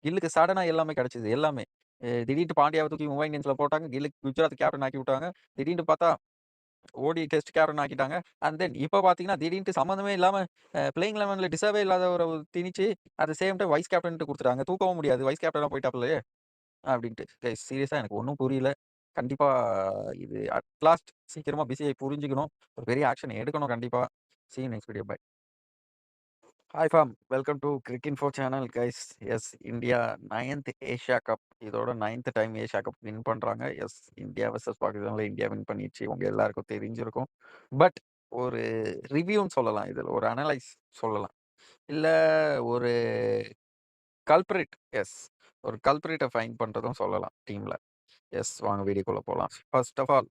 கில்லுக்கு சடனா எல்லாமே கிடைச்சது. எல்லாமே. திடீர்னு பாண்டியாவ தூக்கி மும்பை இந்தியன்ஸ்ல போட்டாங்க. கில்லுக்கு குஜராத் கேப்டன் ஆக்கி விட்டாங்க. திடீர்னு பார்த்தா ஓடி டெஸ்ட் கேப்டன் ஆக்கிட்டாங்க. அண்ட் தென் இப்ப பார்த்தீங்கன்னா, திடீர்ன்ட்டு சம்மந்தமே இல்லாம பிளேயிங் 11ல டிசர்வே இல்லாதவர திணிச்சு, at the same time vice கேப்டன்ட்டு குடுத்துட்டாங்க. தூக்கவும் முடியாது. வைஸ் கேப்டனா போயிட்டாப்லயே! அப்டின்ட்டு. கைஸ் சீரியஸா எனக்கு ஒண்ணும் புரியல. கண்டிப்பா இது அட் லாஸ்ட் சீக்கிரமா பிசிஐ புரிஞ்சுக்கணும். ஒரு பெரிய ஆக்ஷன் எடுக்கணும் கண்டிப்பா. See you next video. Bye. Hi fam. Welcome to Cricinfo channel guys. Yes India 9த் ஏசியா கப். இதோட 9த் டைம் ஏசியா கப் வின் பண்றாங்க. எஸ் இந்தியா வெர்சஸ் பாகிஸ்தான்ல இந்தியா வின் பண்ணிருச்சு. உங்க எல்லாருக்கும் தெரிஞ்சிருக்கும். பட் ஒரு ரிவ்யூன்னு சொல்லலாம் இதுல. ஒரு அனலைஸ் சொல்லலாம். இல்ல ஒரு கல்ப்ரிட் எஸ். ஒரு கல்ப்ரிட்ட ஃபைண்ட் பண்றதும் சொல்லலாம் டீம்ல. எஸ் வாங்க வீடியோக்குள்ள போலாம். ஃபர்ஸ்ட் ஆஃப் ஆல்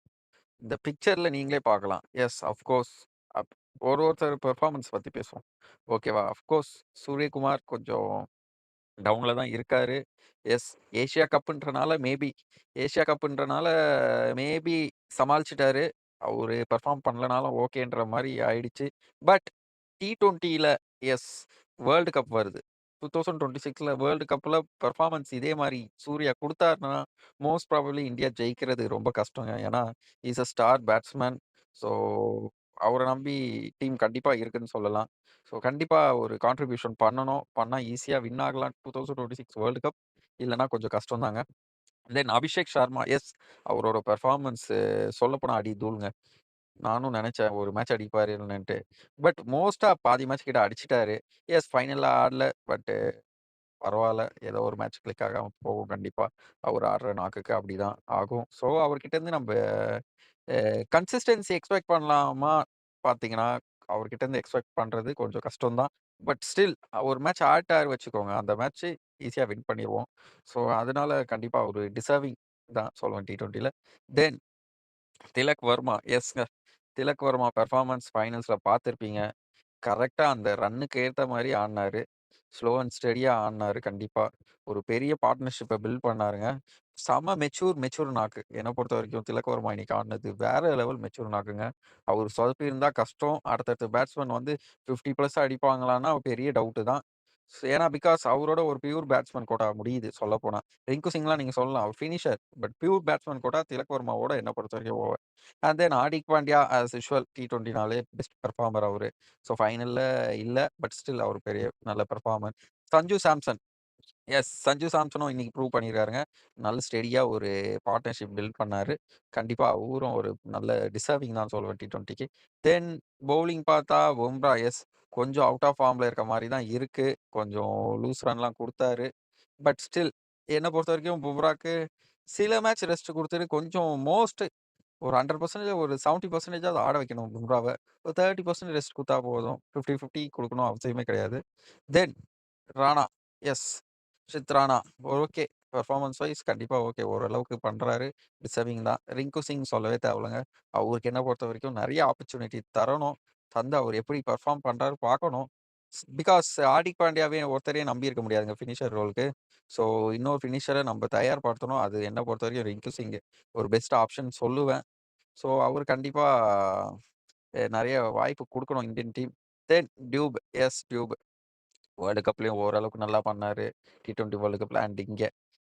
இந்த பிக்சர்ல நீங்களே பார்க்கலாம். எஸ் அஃப்கோர்ஸ் அப் ஒருத்தர் பெர்ஃபார்மன்ஸ் பத்தி பேசுவோம். ஓகேவா? அஃப்கோர்ஸ் சூரியகுமார் கொஞ்சம் டவுன்ல தான் இருக்காரு. எஸ் ஏசியா கப்புன்றனால ஏசியா கப்புன்றனால மேபி சமாளிச்சுட்டாரு. அவரு பெர்ஃபார்ம் பண்ணலனாலும் ஓகேன்ற மாரி ஆயிடுச்சு. பட் T20ல எஸ் வேர்ல்டு கப் வருது. 2026ல வேர்ல்டு கப்ல பெர்ஃபார்மன்ஸ் இதே மாரி சூர்யா குடுத்தாருன்னா, மோஸ்ட் ப்ராபப்லி இந்தியா ஜெயிக்கிறது ரொம்ப கஷ்டங்க. ஏன்னா, he is a star batsman. So, அவர நம்பி டீம் கண்டிப்பா இருக்குன்னு சொல்லலாம். ஸோ, கண்டிப்பா ஒரு கான்ட்ரிபியூஷன் பண்ணணும். பண்ணா ஈஸியா வின் ஆகலாம் 2026 வேர்ல்டு கப். இல்லன்னா கொஞ்சம் கஷ்டம் தாங்க. தென் அபிஷேக் சர்மா எஸ் அவரோட பெர்ஃபார்மன்ஸ் சொல்லப்போனா அடி தூள்ங்க. நானும் நெனச்சேன் ஒரு மேட்ச் அடிப்பாருன்னுட்டு. பட் மோஸ்ட்டா பாதி மேட்ச் கிட்ட அடிச்சுட்டாரு. எஸ் ஃபைனல்ல ஆடல. பட் பரவால்ல. ஏதோ ஒரு மேட்ச் கிளிக் ஆகாம போகும் கண்டிப்பா. அவர் ஆடுற நாக்குக்கு அப்படிதான் ஆகும். ஸோ அவர்கிட்ட இருந்து நம்ப கன்சிஸ்டன்சி எக்ஸ்பெக்ட் பண்ணலாமா பார்த்தீங்கன்னா, அவர்கிட்ட இருந்து எக்ஸ்பெக்ட் பண்றது கொஞ்சம் கஷ்டம் தான். பட் ஸ்டில் ஒரு மேட்ச் ஆடிட்டாரு வச்சுக்கோங்க. அந்த மேட்ச் ஈஸியா வின் பண்ணிருவோம். ஸோ அதனால கண்டிப்பா ஒரு டிசர்விங் தான் சொல்லுவேன் T20ல. தென் திலக் வர்மா எஸ்ங்க. திலக் வர்மா பெர்ஃபார்மன்ஸ் ஃபைனல்ஸ்ல பார்த்திருப்பீங்க. கரெக்ட்டா அந்த ரன்னுக்கு ஏத்த மாரி ஆடுனாரு. ஸ்லோ அண்ட் ஸ்டெடியா ஆடுனாரு கண்டிப்பா. ஒரு பெரிய பார்ட்னர்ஷிப்ப பில்ட் பண்ணாருங்க. செம மெச்சூர் நாக்கு. என்ன பொறுத்தவரைக்கும் திலக் வர்மா இன்னைக்கு ஆடுனது வேற லெவல் மெச்சூர் நாக்குங்க. அவரு சொதப்பியிருந்தா கஷ்டம். அடுத்தடுத்த பேட்ஸ்மேன் வந்து 50 பிளஸ் அடிப்பாங்களான்னா பெரிய டவுட்டு தான். ஏன்னா பிகாஸ் அவரோட ஒரு பியூர் பேட்ஸ்மேன் கோட்டா முடியுது சொல்லப்போனா. ரிங்கு சிங்லாம் நீங்க சொல்லலாம். அவர் finisher. But pure batsman quota Tilak வர்மாவோட என்ன பொறுத்தவரைக்கும் over. And then Hardik Pandya as usual T20னாலே பெஸ்ட் பெர்ஃபார்மர் அவரு. ஸோ ஃபைனல்ல இல்ல. பட் ஸ்டில் அவர் பெரிய நல்ல பெர்ஃபார்மர். சஞ்சு சாம்சன். எஸ். சஞ்சு சாம்சனும் இன்னைக்கு ப்ரூவ் பண்ணியிருக்காருங்க. நல்ல ஸ்டெடியா ஒரு பார்ட்னர்ஷிப் பில்ட் பண்ணாரு. கண்டிப்பா அவரும் ஒரு நல்ல டிசர்விங் தான் சொல்லுவேன் T20க்கு. தென் பவுலிங் பார்த்தா பும்ரா எஸ். கொஞ்சம் அவுட் ஆஃப் ஃபார்ம்ல இருக்க மாரி தான் இருக்கு. கொஞ்சம் லூஸ் ரன்லாம் குடுத்தாரு. பட் ஸ்டில் என்ன பொறுத்தவரைக்கும் பும்ராக்கு சில மேட்ச் ரெஸ்ட் குடுத்துட்டு கொஞ்சம் ஒரு 100% ஒரு 70% ஆட வைக்கணும் பும்ராவ. ஒரு 30% ரெஸ்ட் குடுத்தா போதும். 50, 50 குடுக்கணும் அவசியமே கிடையாது. தென் ராணா. எஸ். ஷித் ராணா. ஓகே. பெர்ஃபார்மன்ஸ் வைஸ் கண்டிப்பா ஓகே. ஓரளவுக்கு பண்றாரு. டிசர்விங் தான். ரிங்கு சிங் சொல்லவே தேவையில்லங்க. அவருக்கு என்ன பொறுத்தவரைக்கும் நெறைய ஆப்பர்ச்சுனிட்டி தரணும். தந்து அவர் எப்படி பெர்ஃபார்ம் பண்றாரு பார்க்கணும். பிகாஸ் ஹார்திக் பாண்டியாவே ஒருத்தரையே நம்பி இருக்க முடியாதுங்க ஃபினிஷர் ரோலுக்கு. ஸோ இன்னொரு ஃபினிஷர நம்ம தயார்படுத்தணும். அது என்ன பொறுத்தவரைக்கும் ரிங்கு சிங் ஒரு பெஸ்ட் ஆப்ஷன் சொல்லுவேன். ஸோ அவரு கண்டிப்பா நெறைய வாய்ப்பு குடுக்கணும் Indian team. Then Dube. Yes Dube. World கப்லயும் ஓரளவுக்கு நல்லா பண்ணாரு. T20 வேர்ல்டு கப்ல அண்ட்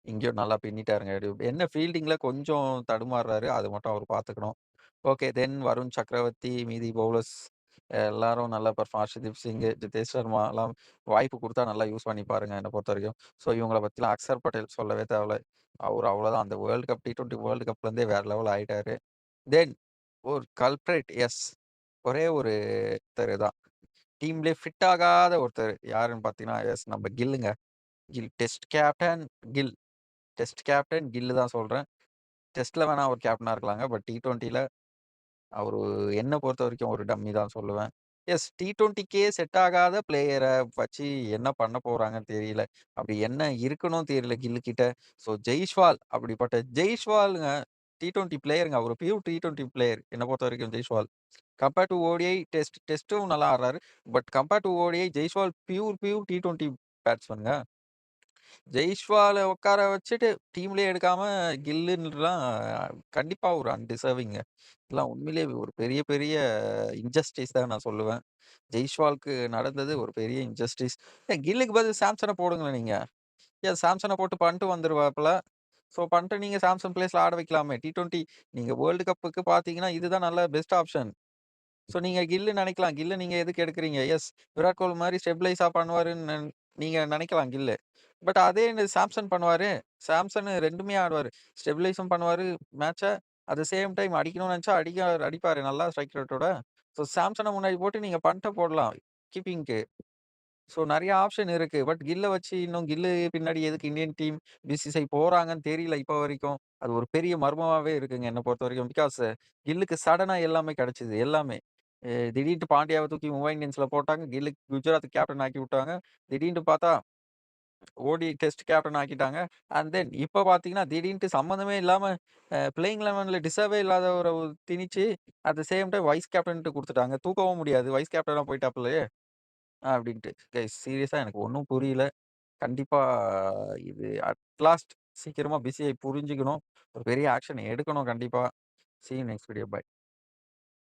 இங்கேயும் நல்லா பின்னிட்டாருங்க. என்ன ஃபீல்டிங்ல கொஞ்சம் தடுமாறுறாரு. அது மட்டும் அவரு பார்த்துக்கணும். ஓகே. தென் வருண் சக்கரவர்த்தி, மீதி பவுலர்ஸ் எல்லாரும் நல்ல ஹர்ஷதீப் சிங், ஜிதேஷ் சர்மாலாம் வாய்ப்பு குடுத்தா நல்லா யூஸ் பண்ணிப்பாருங்க என்ன பொறுத்தவரைக்கும். ஸோ இவங்கள பத்திலாம் அக்ஷர் பட்டேல் சொல்லவே தேவையில்ல. அவரு அவ்வளோதான். அந்த வேர்ல்டு கப் T20 வேர்ல்டு கப்லேருந்தே வேற லெவல் ஆயிட்டாரு. தென் ஒரு கல்ப்ரிட் எஸ். ஒரே ஒருத்தரு தான். டீம்லயே ஃபிட் ஆகாத ஒருத்தர் யாருன்னு பார்த்தீங்கன்னா, எஸ் நம்ம கில்லுங்க. Test captain Gill. Test captain Gill தான் சொல்றேன். டெஸ்ட்ல வேணா அவர் கேப்டனா இருக்கலாங்க. பட் T20ல அவரு என்ன பொறுத்தவரைக்கும் ஒரு டம்மி தான் சொல்லுவேன். எஸ் T20க்கே செட் ஆகாத பிளேயர வச்சு என்ன பண்ண போறாங்கன்னு தெரியல. அப்படி என்ன இருக்குன்னும் தெரியல கில்லு கிட்ட. ஸோ ஜெய்ஷ்வால் அப்படிப்பட்ட ஜெய்ஷ்வால்ங்க T20 பிளேயர்ங்க. அவரு பியூர் T20 பிளேயர் என்ன பொறுத்தவரைக்கும் ஜெய்ஷ்வால். கம்பேர் டூ ஓடிஐ டெஸ்ட்டும் நல்லா ஆடுறாரு. But compare to ODI Jaiswal pure T20 பேட்ஸ்மேன்ங்க. ஜெய்ஸ்வால உட்கார வச்சுட்டு டீம்லயே எடுக்காம கில்லுன்னுலாம் கண்டிப்பா ஒரு அன்டிசர்விங்க. இதெல்லாம் உண்மையிலேயே ஒரு பெரிய பெரிய இன்ஜஸ்டிஸ் தான் நான் சொல்லுவேன். ஜெய்ஸ்வாலுக்கு நடந்தது ஒரு பெரிய இன்ஜஸ்டிஸ். கில்லுக்கு பதில் சாம்சன போடுங்களேன் நீங்க. சாம்சன போட்டு பண்ட்டு வந்துருவாப்புல. ஸோ பண்ட்ட நீங்க சாம்சன் பிளேஸ்ல ஆட வைக்கலாமே. T20 நீங்க வேர்ல்டு கப்புக்கு பார்த்தீங்கன்னா, இதுதான் நல்ல பெஸ்ட் ஆப்ஷன். ஸோ நீங்க கில்லு நெனைக்கலாம். கில்ல நீங்க எதுக்கு எடுக்குறீங்க? விராட் கோலி மாரி ஸ்டெபிலைஸா பண்ணுவாருன்னு நீங்க நெனைக்கலாம் கில்லு. பட் அதே சாம்சன் பண்ணுவாரு. சாம்சன் 2மே ஆடுவாரு. ஸ்டெபிலைஸும் பண்ணுவாரு மேட்ச. அட் த சேம் டைம் அடிக்கணும்னு நெனச்சா அடிப்பாரு நல்லா ஸ்ட்ரைக் ரேட்டோட. ஸோ சாம்சன முன்னாடி போட்டு நீங்க பண்ட்ட போடலாம். கீப்பிங்க்கு. ஸோ நெறைய ஆப்ஷன் இருக்கு. பட் கில்ல வச்சு இன்னும் கில்லு பின்னாடி எதுக்கு இந்தியன் டீம், பிசிசிஐ போறாங்கன்னு தெரியல இப்ப வரைக்கும். அது ஒரு பெரிய மர்மமாவே இருக்குங்க என்ன பொறுத்தவரைக்கும். பிகாஸ் கில்லுக்கு சடனா எல்லாமே கிடைச்சது. எல்லாமே. திடீர்னு பாண்டியாவ தூக்கி மும்பை இந்தியன்ஸ்ல போட்டாங்க. கில்லுக்கு குஜராத் கேப்டன் ஆக்கி விட்டாங்க. திடீர்னு பார்த்தா ஓடி டெஸ்ட் கேப்டன் ஆக்கிட்டாங்க. அண்ட் தென் இப்ப பார்த்தீங்கன்னா, திடீர்ன்ட்டு சம்மந்தமே இல்லாம பிளேயிங் 11ல டிசர்வே இல்லாதவர திணிச்சு, at the same time vice கேப்டன்ட்டு குடுத்துட்டாங்க. தூக்கவும் முடியாது. வைஸ் கேப்டனா போயிட்டாப்லயே! அப்டின்ட்டு. கைஸ் சீரியஸா எனக்கு ஒண்ணும் புரியல. கண்டிப்பா இது அட் லாஸ்ட் சீக்கிரமா பிசிஐ புரிஞ்சுக்கணும். ஒரு பெரிய ஆக்ஷன் எடுக்கணும் கண்டிப்பா. See you next video. By.